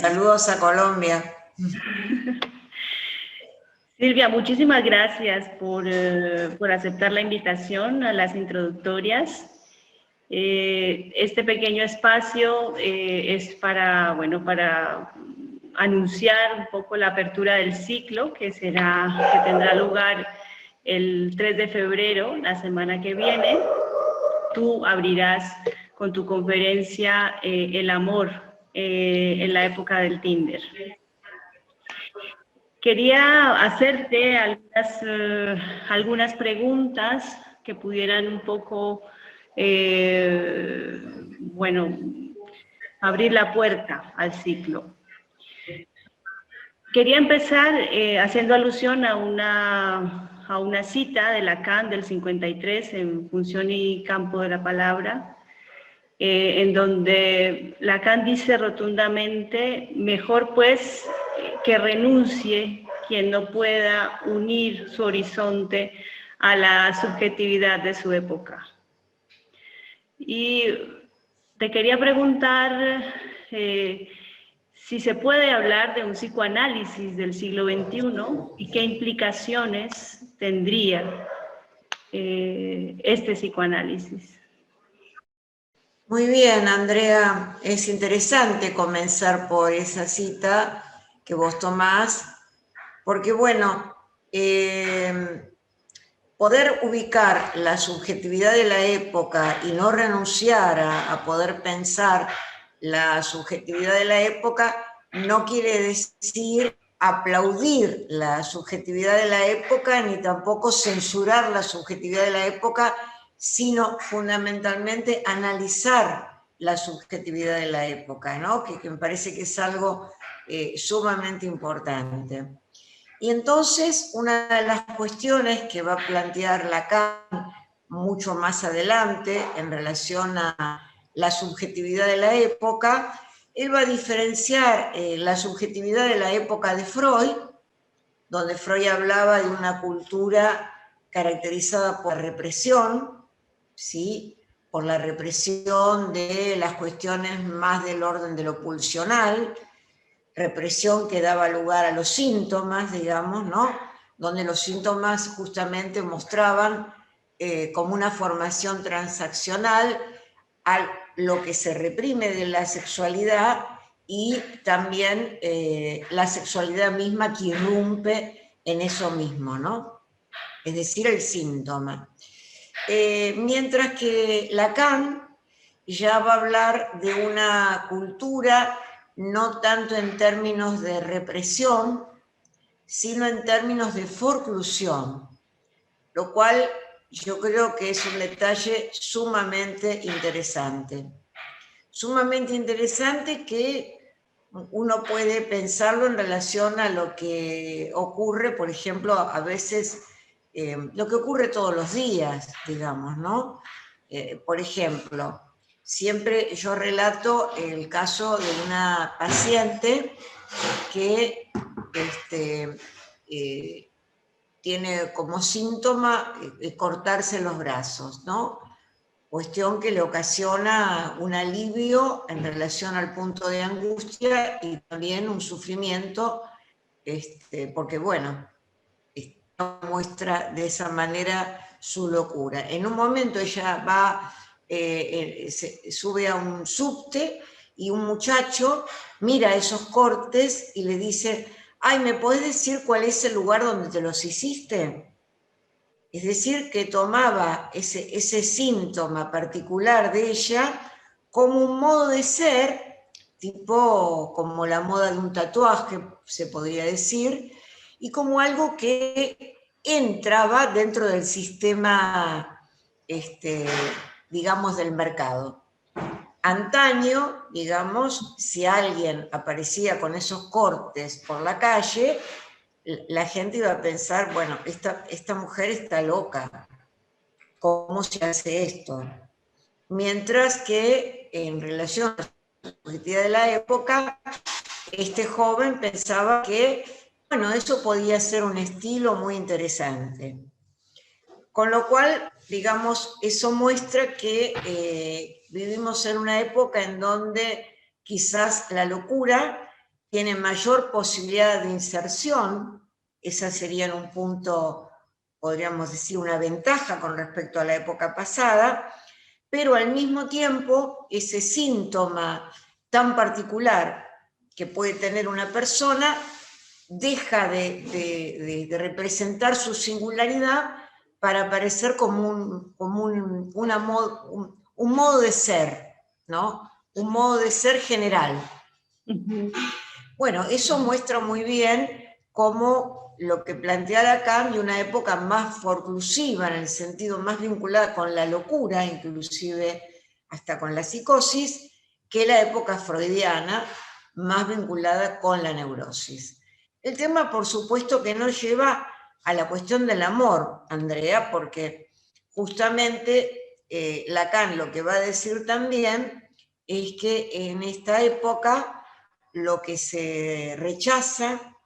Saludos a Colombia. Silvia, muchísimas gracias por aceptar la invitación a las introductorias. Este pequeño espacio es para anunciar un poco la apertura del ciclo que tendrá lugar el 3 de febrero, la semana que viene. Tú abrirás con tu conferencia El amor en la época del Tinder. Quería hacerte algunas preguntas que pudieran un poco, abrir la puerta al ciclo. Quería empezar haciendo alusión a una cita de Lacan del 53 en Función y Campo de la Palabra, en donde Lacan dice rotundamente: mejor pues que renuncie quien no pueda unir su horizonte a la subjetividad de su época. Y te quería preguntar si se puede hablar de un psicoanálisis del siglo XXI y qué implicaciones tendría este psicoanálisis. Muy bien, Andrea, es interesante comenzar por esa cita que vos tomás, porque bueno, poder ubicar la subjetividad de la época y no renunciar a poder pensar la subjetividad de la época no quiere decir aplaudir la subjetividad de la época ni tampoco censurar la subjetividad de la época, sino fundamentalmente analizar la subjetividad de la época, ¿no? Que me parece que es algo sumamente importante. Y entonces una de las cuestiones que va a plantear Lacan mucho más adelante en relación a la subjetividad de la época, él va a diferenciar la subjetividad de la época de Freud, donde Freud hablaba de una cultura caracterizada por la represión, ¿sí? Por la represión de las cuestiones más del orden de lo pulsional, represión que daba lugar a los síntomas, digamos, ¿no? Donde los síntomas justamente mostraban como una formación transaccional a lo que se reprime de la sexualidad y también la sexualidad misma que irrumpe en eso mismo, ¿no? Es decir, el síntoma. Mientras que Lacan ya va a hablar de una cultura no tanto en términos de represión, sino en términos de forclusión, lo cual yo creo que es un detalle sumamente interesante. Sumamente interesante que uno puede pensarlo en relación a lo que ocurre, por ejemplo, a veces, lo que ocurre todos los días, digamos, ¿no? Por ejemplo, siempre yo relato el caso de una paciente que tiene como síntoma cortarse los brazos, ¿no? Cuestión que le ocasiona un alivio en relación al punto de angustia y también un sufrimiento, porque bueno, muestra de esa manera su locura. En un momento ella va, sube a un subte y un muchacho mira esos cortes y le dice: ay, ¿me podés decir cuál es el lugar donde te los hiciste? Es decir, que tomaba ese síntoma particular de ella como un modo de ser, tipo como la moda de un tatuaje, se podría decir, y como algo que entraba dentro del sistema, digamos, del mercado. Antaño, digamos, si alguien aparecía con esos cortes por la calle, la gente iba a pensar: bueno, esta mujer está loca, ¿cómo se hace esto? Mientras que en relación a la subjetividad de la época, este joven pensaba que, bueno, eso podía ser un estilo muy interesante. Con lo cual, digamos, eso muestra que vivimos en una época en donde quizás la locura tiene mayor posibilidad de inserción, esa sería en un punto, podríamos decir, una ventaja con respecto a la época pasada, pero al mismo tiempo ese síntoma tan particular que puede tener una persona deja de representar su singularidad para aparecer como un modo de ser, ¿no? Un modo de ser general. Bueno, eso muestra muy bien cómo lo que plantea Lacan de una época más forclusiva, en el sentido más vinculada con la locura, inclusive hasta con la psicosis, que la época freudiana, más vinculada con la neurosis. El tema, por supuesto, que nos lleva a la cuestión del amor, Andrea, porque justamente Lacan lo que va a decir también es que en esta época lo que se rechaza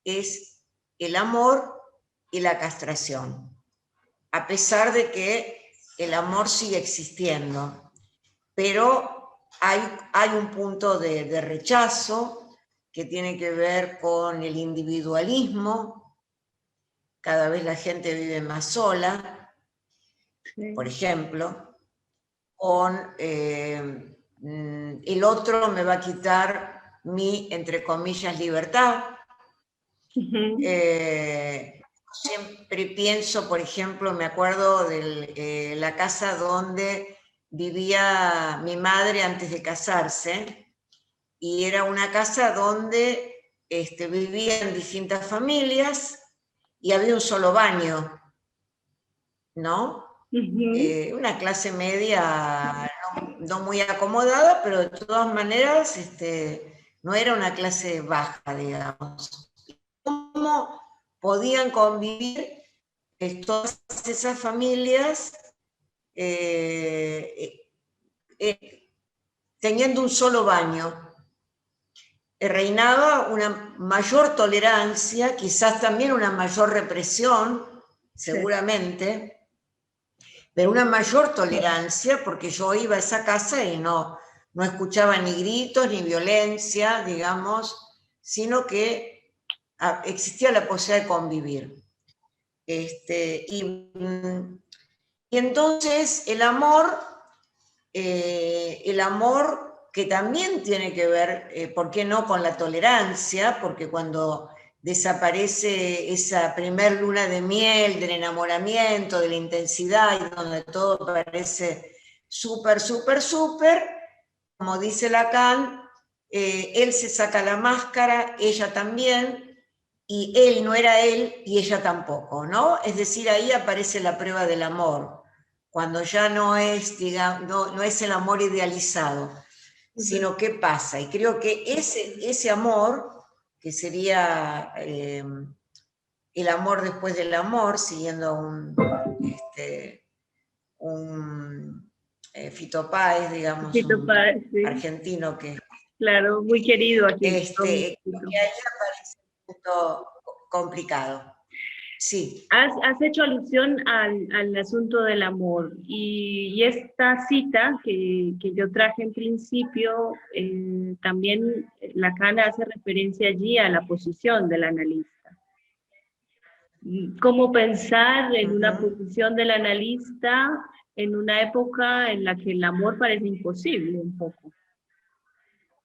es el amor y la castración, a pesar de que el amor sigue existiendo, pero hay un punto de rechazo que tiene que ver con el individualismo. Cada vez la gente vive más sola, por ejemplo, con el otro me va a quitar mi, entre comillas, libertad. Siempre pienso, por ejemplo, me acuerdo de la casa donde vivía mi madre antes de casarse, y era una casa donde vivían distintas familias y había un solo baño, ¿no? Una clase media no muy acomodada, pero de todas maneras no era una clase baja, digamos. ¿Cómo podían convivir todas esas familias teniendo un solo baño? Reinaba una mayor tolerancia, quizás también una mayor represión, seguramente, pero una mayor tolerancia, porque yo iba a esa casa y no escuchaba ni gritos ni violencia, digamos, sino que existía la posibilidad de convivir. Y entonces el amor que también tiene que ver, ¿por qué no?, con la tolerancia, porque cuando desaparece esa primer luna de miel, del enamoramiento, de la intensidad, y donde todo parece súper, súper, súper, como dice Lacan, él se saca la máscara, ella también, y él no era él y ella tampoco, ¿no? Es decir, ahí aparece la prueba del amor, cuando ya no es, digamos, no es el amor idealizado, sino qué pasa. Y creo que ese amor, que sería el amor después del amor, siguiendo un Fito Páez, digamos, Fito Páez, sí. argentino que... Claro, muy querido aquí. Que ahí aparece un punto complicado. Sí. Has hecho alusión al asunto del amor y esta cita que yo traje en principio, también Lacan hace referencia allí a la posición del analista. ¿Cómo pensar en una posición del analista en una época en la que el amor parece imposible un poco,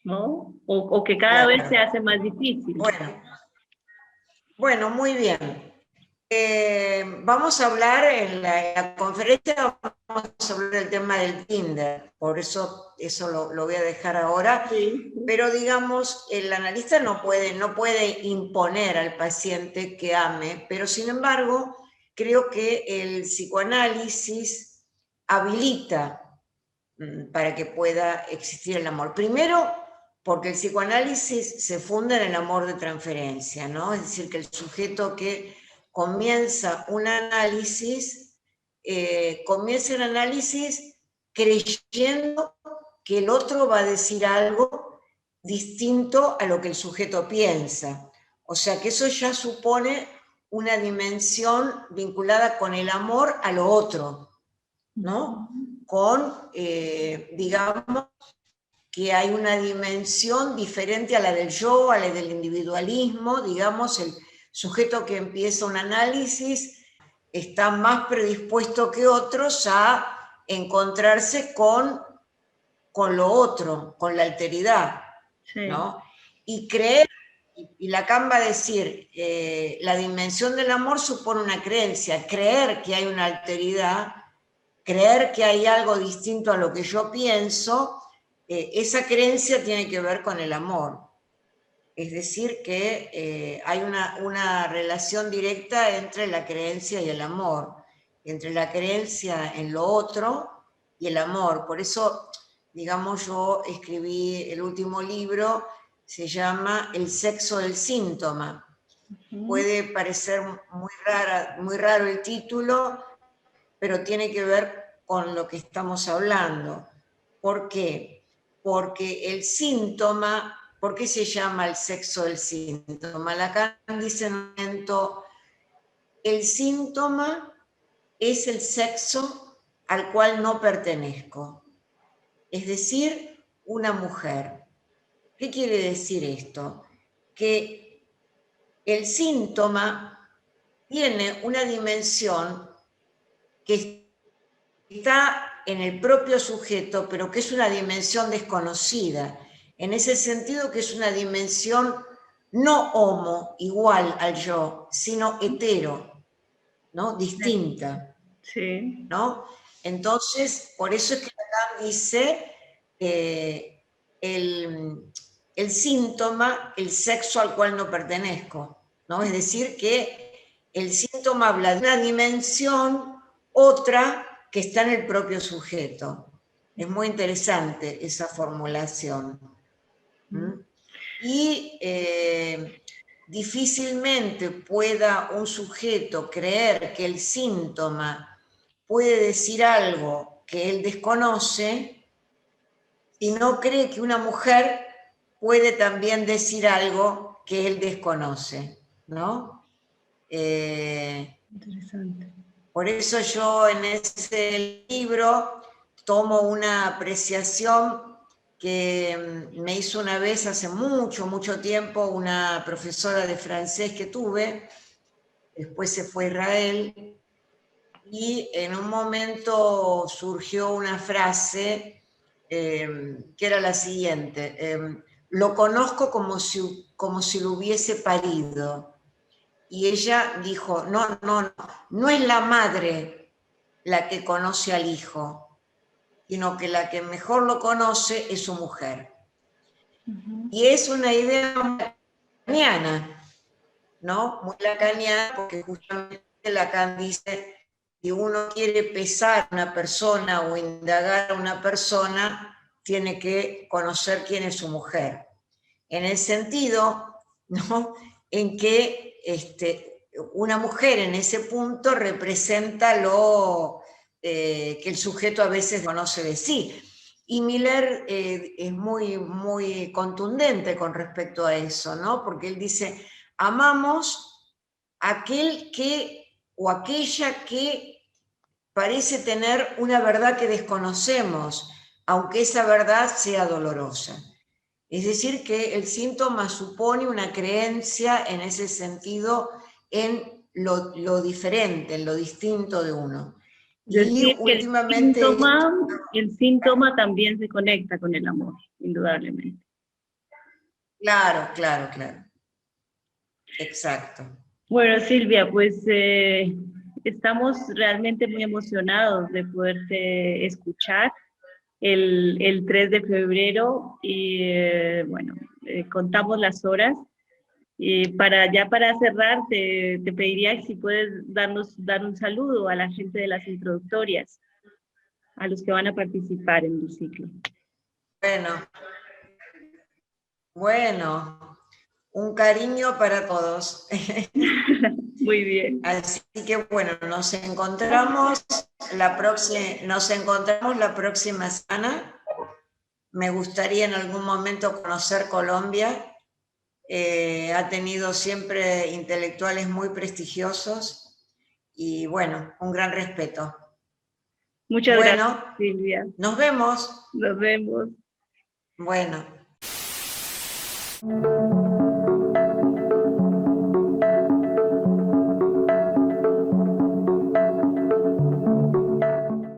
¿no? O que cada vez se hace más difícil. Bueno, muy bien. Vamos a hablar en la conferencia, vamos a hablar del tema del Tinder, por eso lo voy a dejar ahora, sí. Pero digamos, el analista no puede imponer al paciente que ame, pero sin embargo, creo que el psicoanálisis habilita para que pueda existir el amor. Primero, porque el psicoanálisis se funda en el amor de transferencia, ¿no? Es decir, que el sujeto que comienza un análisis creyendo que el otro va a decir algo distinto a lo que el sujeto piensa. O sea que eso ya supone una dimensión vinculada con el amor a lo otro, ¿no? Con, digamos, que hay una dimensión diferente a la del yo, a la del individualismo, digamos, el sujeto que empieza un análisis está más predispuesto que otros a encontrarse con lo otro, con la alteridad, Sí. ¿no? Y creer, y Lacan va a decir, la dimensión del amor supone una creencia, creer que hay una alteridad, creer que hay algo distinto a lo que yo pienso, esa creencia tiene que ver con el amor. Es decir, que hay una relación directa entre la creencia y el amor, entre la creencia en lo otro y el amor. Por eso, digamos, yo escribí el último libro, se llama El sexo del síntoma. Puede parecer muy raro el título, pero tiene que ver con lo que estamos hablando. ¿Por qué? Porque el síntoma, ¿por qué se llama el sexo del síntoma? Lacan dice en un momento, el síntoma es el sexo al cual no pertenezco, es decir, una mujer. ¿Qué quiere decir esto? Que el síntoma tiene una dimensión que está en el propio sujeto, pero que es una dimensión desconocida, en ese sentido que es una dimensión no homo, igual al yo, sino hetero, ¿no? Distinta, Sí. ¿no? Entonces, por eso es que Lacan dice el síntoma, el sexo al cual no pertenezco, ¿no? Es decir, que el síntoma habla de una dimensión, otra que está en el propio sujeto. Es muy interesante esa formulación. Y difícilmente pueda un sujeto creer que el síntoma puede decir algo que él desconoce si no cree que una mujer puede también decir algo que él desconoce, ¿no? Interesante. Por eso yo en ese libro tomo una apreciación que me hizo una vez hace mucho, mucho tiempo una profesora de francés que tuve, después se fue a Israel, y en un momento surgió una frase que era la siguiente, lo conozco como si lo hubiese parido. Y ella dijo, no es la madre la que conoce al hijo, sino que la que mejor lo conoce es su mujer. Y es una idea muy lacaniana, ¿no? Muy lacaniana, porque justamente Lacan dice, si uno quiere pesar a una persona o indagar a una persona, tiene que conocer quién es su mujer. En el sentido, ¿no?, en que una mujer en ese punto representa lo que el sujeto a veces conoce de sí. Y Miller es muy, muy contundente con respecto a eso, ¿no? Porque él dice, amamos a aquel que o aquella que parece tener una verdad que desconocemos, aunque esa verdad sea dolorosa. Es decir, que el síntoma supone una creencia en ese sentido en lo diferente, en lo distinto de uno. Y Decir que últimamente... el síntoma también se conecta con el amor, indudablemente. Claro, claro, claro. Exacto. Bueno, Silvia, pues estamos realmente muy emocionados de poderte escuchar el 3 de febrero y bueno, contamos las horas. Para cerrar, te pediría si puedes dar un saludo a la gente de las introductorias, a los que van a participar en el ciclo. Bueno, un cariño para todos. Muy bien. Así que bueno, nos encontramos la próxima semana. Me gustaría en algún momento conocer Colombia. Ha tenido siempre intelectuales muy prestigiosos y bueno, un gran respeto. Muchas gracias, Silvia. Nos vemos. Nos vemos. Bueno.